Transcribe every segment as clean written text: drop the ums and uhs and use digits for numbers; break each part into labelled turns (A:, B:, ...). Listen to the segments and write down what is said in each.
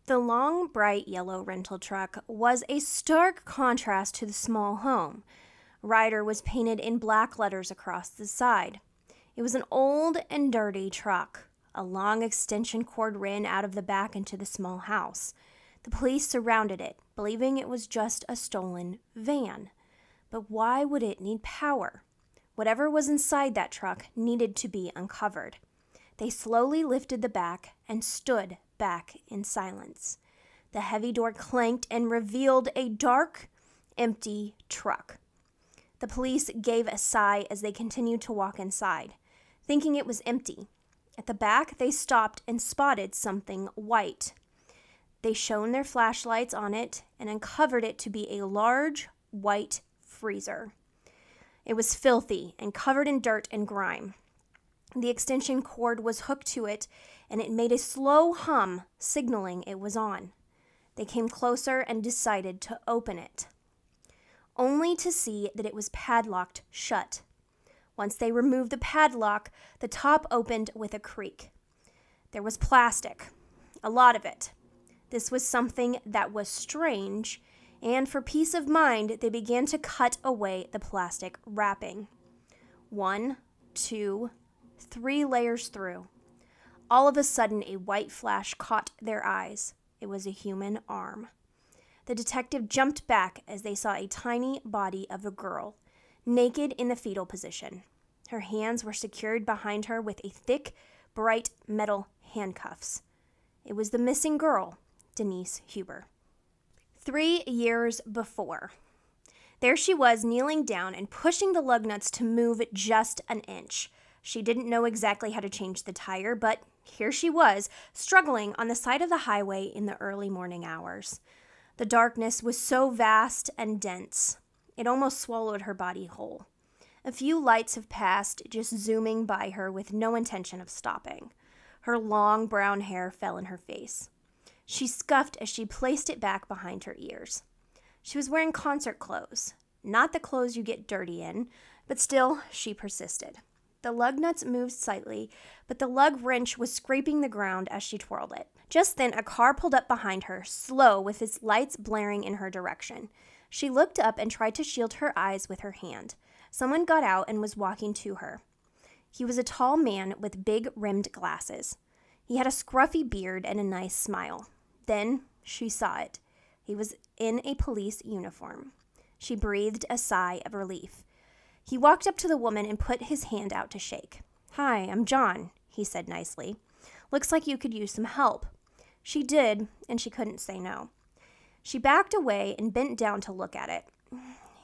A: The long, bright yellow rental truck was a stark contrast to the small home. Ryder was painted in black letters across the side. It was an old and dirty truck. A long extension cord ran out of the back into the small house. The police surrounded it, believing it was just a stolen van. But why would it need power? Whatever was inside that truck needed to be uncovered. They slowly lifted the back and stood back in silence. The heavy door clanked and revealed a dark, empty truck. The police gave a sigh as they continued to walk inside, thinking it was empty. At the back, they stopped and spotted something white. They shone their flashlights on it and uncovered it to be a large, white freezer. It was filthy and covered in dirt and grime. The extension cord was hooked to it, and it made a slow hum, signaling it was on. They came closer and decided to open it, only to see that it was padlocked shut. Once they removed the padlock, the top opened with a creak. There was plastic, a lot of it. This was something that was strange, and for peace of mind, they began to cut away the plastic wrapping. 1, 2, 3 layers through. All of a sudden, a white flash caught their eyes. It was a human arm. The detective jumped back as they saw a tiny body of a girl, naked in the fetal position. Her hands were secured behind her with a thick, bright metal handcuffs. It was the missing girl, Denise Huber. 3 years before. There she was, kneeling down and pushing the lug nuts to move just an inch. She didn't know exactly how to change the tire, but here she was, struggling on the side of the highway in the early morning hours. The darkness was so vast and dense, it almost swallowed her body whole. A few lights have passed, just zooming by her with no intention of stopping. Her long brown hair fell in her face. She scuffed as she placed it back behind her ears. She was wearing concert clothes, not the clothes you get dirty in, but still, she persisted. The lug nuts moved slightly, but the lug wrench was scraping the ground as she twirled it. Just then, a car pulled up behind her, slow, with its lights blaring in her direction. She looked up and tried to shield her eyes with her hand. Someone got out and was walking to her. He was a tall man with big rimmed glasses. He had a scruffy beard and a nice smile. Then she saw it. He was in a police uniform. She breathed a sigh of relief. He walked up to the woman and put his hand out to shake. "Hi, I'm John," he said nicely. "Looks like you could use some help." She did, and she couldn't say no. She backed away and bent down to look at it.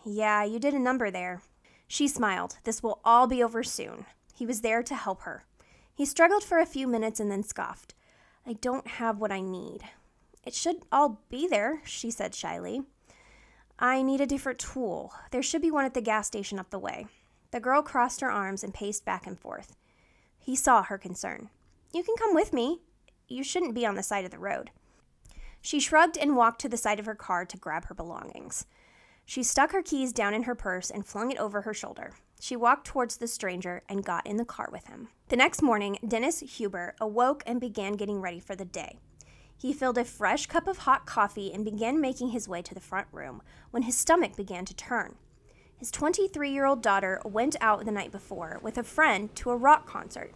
A: "Yeah, you did a number there." She smiled. This will all be over soon. He was there to help her. He struggled for a few minutes and then scoffed. "I don't have what I need." "It should all be there," she said shyly. "I need a different tool. There should be one at the gas station up the way." The girl crossed her arms and paced back and forth. He saw her concern. "You can come with me. You shouldn't be on the side of the road." She shrugged and walked to the side of her car to grab her belongings. She stuck her keys down in her purse and flung it over her shoulder. She walked towards the stranger and got in the car with him. The next morning, Dennis Huber awoke and began getting ready for the day. He filled a fresh cup of hot coffee and began making his way to the front room when his stomach began to turn. His 23-year-old daughter went out the night before with a friend to a rock concert.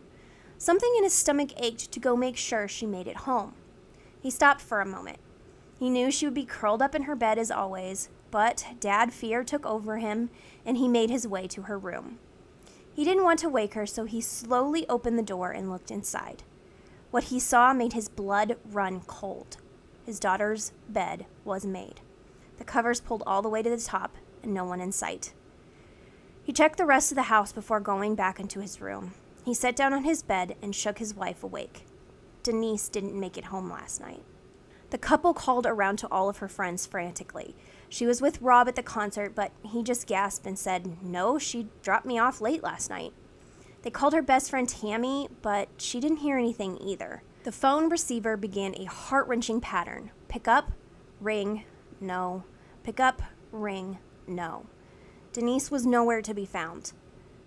A: Something in his stomach ached to go make sure she made it home. He stopped for a moment. He knew she would be curled up in her bed as always, but dad fear took over him and he made his way to her room. He didn't want to wake her, so he slowly opened the door and looked inside. What he saw made his blood run cold. His daughter's bed was made. The covers pulled all the way to the top and no one in sight. He checked the rest of the house before going back into his room. He sat down on his bed and shook his wife awake. Denise didn't make it home last night. The couple called around to all of her friends frantically. She was with Rob at the concert, but he just gasped and said, "No, she dropped me off late last night." They called her best friend Tammy, but she didn't hear anything either. The phone receiver began a heart-wrenching pattern. Pick up, ring, no. Pick up, ring, no. Denise was nowhere to be found.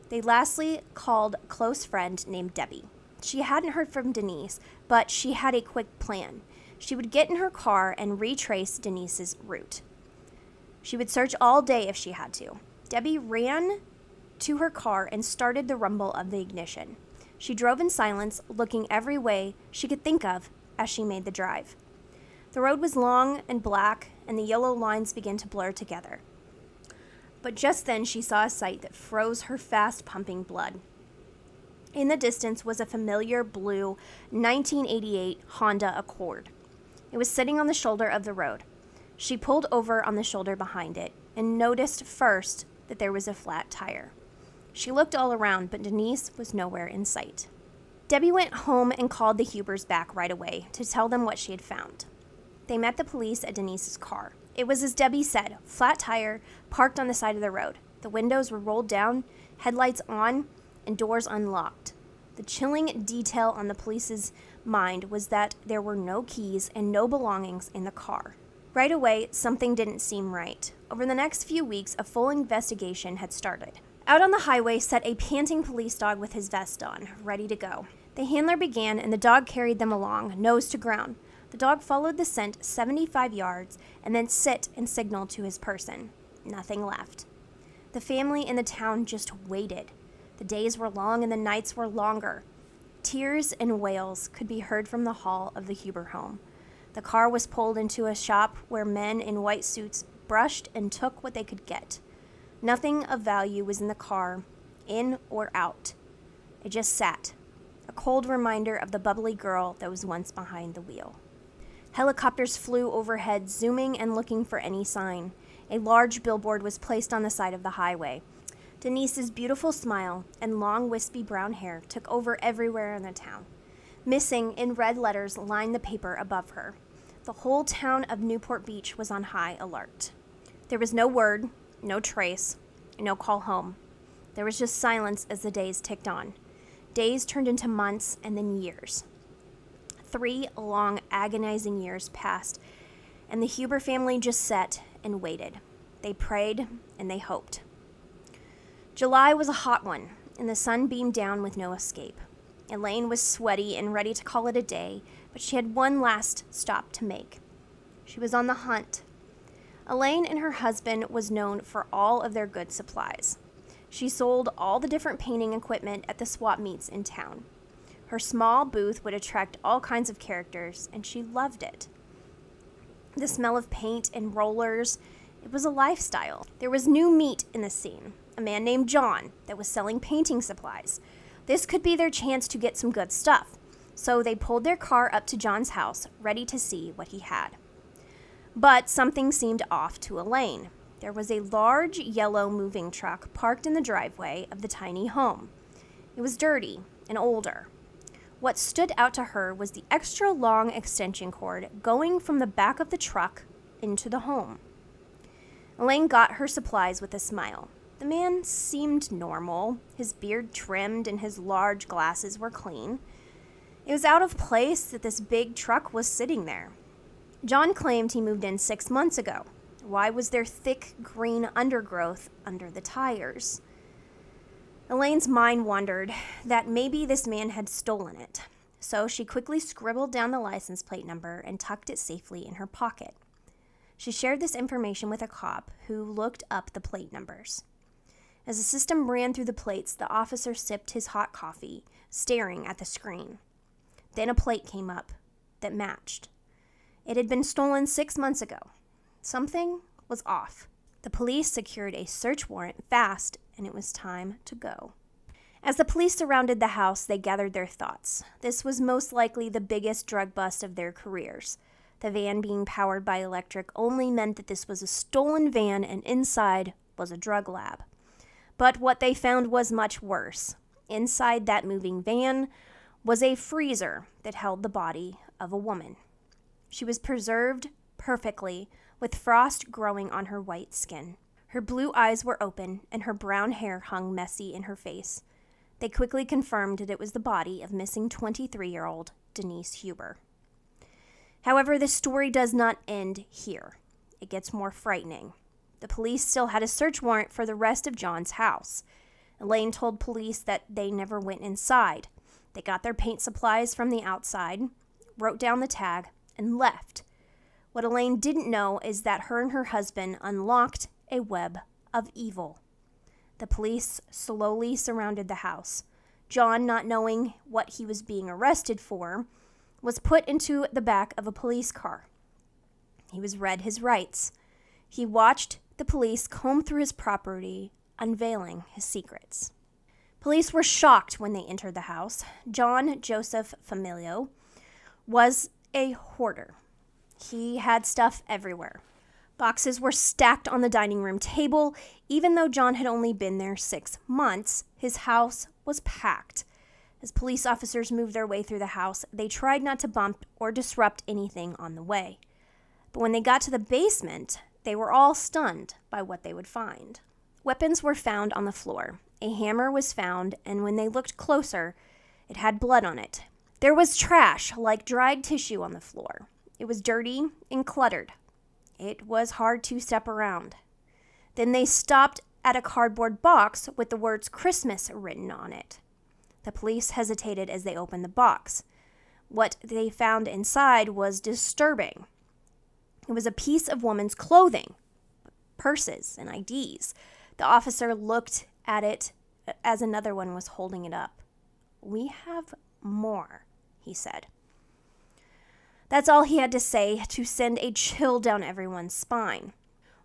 A: They lastly called a close friend named Debbie. She hadn't heard from Denise, but she had a quick plan. She would get in her car and retrace Denise's route. She would search all day if she had to. Debbie ran to her car and started the rumble of the ignition. She drove in silence, looking every way she could think of as she made the drive. The road was long and black, and the yellow lines began to blur together. But just then she saw a sight that froze her fast-pumping blood. In the distance was a familiar blue 1988 Honda Accord. It was sitting on the shoulder of the road. She pulled over on the shoulder behind it and noticed first that there was a flat tire. She looked all around, but Denise was nowhere in sight. Debbie went home and called the Hubers back right away to tell them what she had found. They met the police at Denise's car. It was as Debbie said, flat tire, parked on the side of the road. The windows were rolled down, headlights on, and doors unlocked. The chilling detail on the police's mind was that there were no keys and no belongings in the car. Right away, something didn't seem right. Over the next few weeks, a full investigation had started. Out on the highway sat a panting police dog with his vest on, ready to go. The handler began, and the dog carried them along, nose to ground. The dog followed the scent 75 yards and then sit and signaled to his person. Nothing left. The family in the town just waited. The days were long and the nights were longer. Tears and wails could be heard from the hall of the Huber home. The car was pulled into a shop where men in white suits brushed and took what they could get. Nothing of value was in the car, in or out. It just sat, a cold reminder of the bubbly girl that was once behind the wheel. Helicopters flew overhead, zooming and looking for any sign. A large billboard was placed on the side of the highway. Denise's beautiful smile and long, wispy brown hair took over everywhere in the town. Missing in red letters lined the paper above her. The whole town of Newport Beach was on high alert. There was no word, no trace, no call home. There was just silence as the days ticked on. Days turned into months and then years. 3 long, agonizing years passed, and the Huber family just sat and waited. They prayed and they hoped. July was a hot one, and the sun beamed down with no escape. Elaine was sweaty and ready to call it a day, but she had one last stop to make. She was on the hunt. Elaine and her husband was known for all of their good supplies. She sold all the different painting equipment at the swap meets in town. Her small booth would attract all kinds of characters, and she loved it. The smell of paint and rollers, it was a lifestyle. There was new meat in the scene, a man named John that was selling painting supplies. This could be their chance to get some good stuff, so they pulled their car up to John's house, ready to see what he had. But something seemed off to Elaine. There was a large yellow moving truck parked in the driveway of the tiny home. It was dirty and older. What stood out to her was the extra long extension cord going from the back of the truck into the home. Elaine got her supplies with a smile. The man seemed normal. His beard trimmed and his large glasses were clean. It was out of place that this big truck was sitting there. John claimed he moved in 6 months ago. Why was there thick green undergrowth under the tires? Elaine's mind wondered that maybe this man had stolen it, so she quickly scribbled down the license plate number and tucked it safely in her pocket. She shared this information with a cop who looked up the plate numbers. As the system ran through the plates, the officer sipped his hot coffee, staring at the screen. Then a plate came up that matched. It had been stolen 6 months ago. Something was off. The police secured a search warrant fast, and it was time to go. As the police surrounded the house, they gathered their thoughts. This was most likely the biggest drug bust of their careers. The van being powered by electric only meant that this was a stolen van and inside was a drug lab. But what they found was much worse. Inside that moving van was a freezer that held the body of a woman. She was preserved perfectly, with frost growing on her white skin. Her blue eyes were open, and her brown hair hung messy in her face. They quickly confirmed that it was the body of missing 23-year-old Denise Huber. However, the story does not end here. It gets more frightening. The police still had a search warrant for the rest of John's house. Elaine told police that they never went inside. They got their paint supplies from the outside, wrote down the tag, and left. What Elaine didn't know is that her and her husband unlocked a web of evil. The police slowly surrounded the house. John, not knowing what he was being arrested for, was put into the back of a police car. He was read his rights. He watched the police comb through his property, unveiling his secrets. Police were shocked when they entered the house. John Joseph Familio was a hoarder. He had stuff everywhere. Boxes were stacked on the dining room table. Even though John had only been there 6 months, his house was packed. As police officers moved their way through the house, they tried not to bump or disrupt anything on the way. But when they got to the basement, they were all stunned by what they would find. Weapons were found on the floor. A hammer was found, and when they looked closer, it had blood on it. There was trash, like dried tissue, on the floor. It was dirty and cluttered. It was hard to step around. Then they stopped at a cardboard box with the words Christmas written on it. The police hesitated as they opened the box. What they found inside was disturbing. It was a piece of woman's clothing, purses, and IDs. The officer looked at it as another one was holding it up. "We have more," he said. That's all he had to say to send a chill down everyone's spine.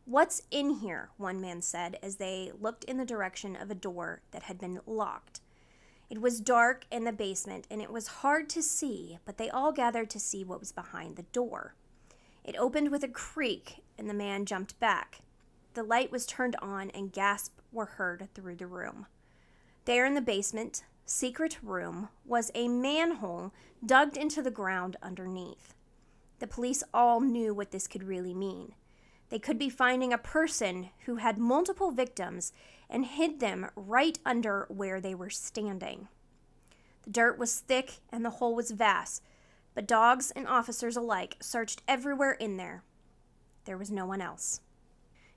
A: "What's in here?" one man said as they looked in the direction of a door that had been locked. It was dark in the basement and it was hard to see, but they all gathered to see what was behind the door. It opened with a creak and the man jumped back. The light was turned on and gasps were heard through the room. There in the basement, secret room, was a manhole dug into the ground underneath. The police all knew what this could really mean. They could be finding a person who had multiple victims and hid them right under where they were standing. The dirt was thick and the hole was vast, but dogs and officers alike searched everywhere in there. There was no one else.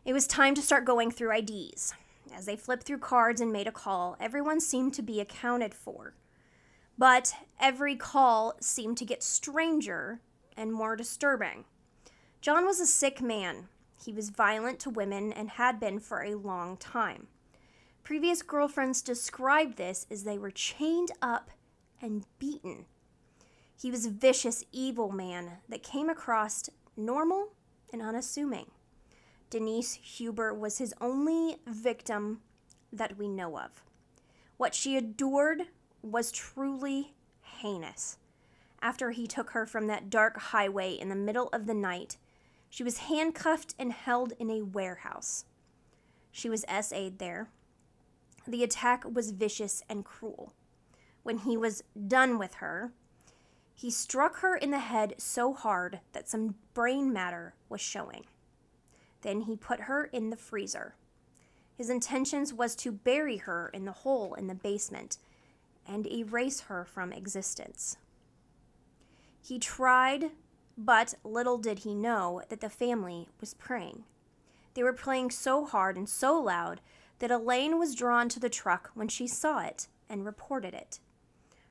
A: It was time to start going through IDs. As they flipped through cards and made a call, everyone seemed to be accounted for. But every call seemed to get stranger and more disturbing. John was a sick man. He was violent to women and had been for a long time. Previous girlfriends described this as they were chained up and beaten. He was a vicious, evil man that came across normal and unassuming. Denise Huber was his only victim that we know of. What she endured was truly heinous. After he took her from that dark highway in the middle of the night, she was handcuffed and held in a warehouse. She was SA'd there. The attack was vicious and cruel. When he was done with her, he struck her in the head so hard that some brain matter was showing. Then he put her in the freezer. His intentions was to bury her in the hole in the basement and erase her from existence. He tried, but little did he know that the family was praying. They were praying so hard and so loud that Elaine was drawn to the truck when she saw it and reported it.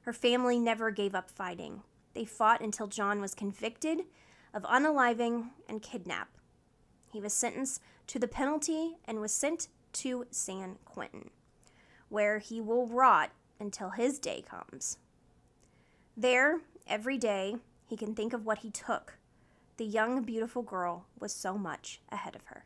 A: Her family never gave up fighting. They fought until John was convicted of unaliving and kidnap. He was sentenced to the penalty and was sent to San Quentin, where he will rot until his day comes. There, every day, he can think of what he took. The young, beautiful girl was so much ahead of her.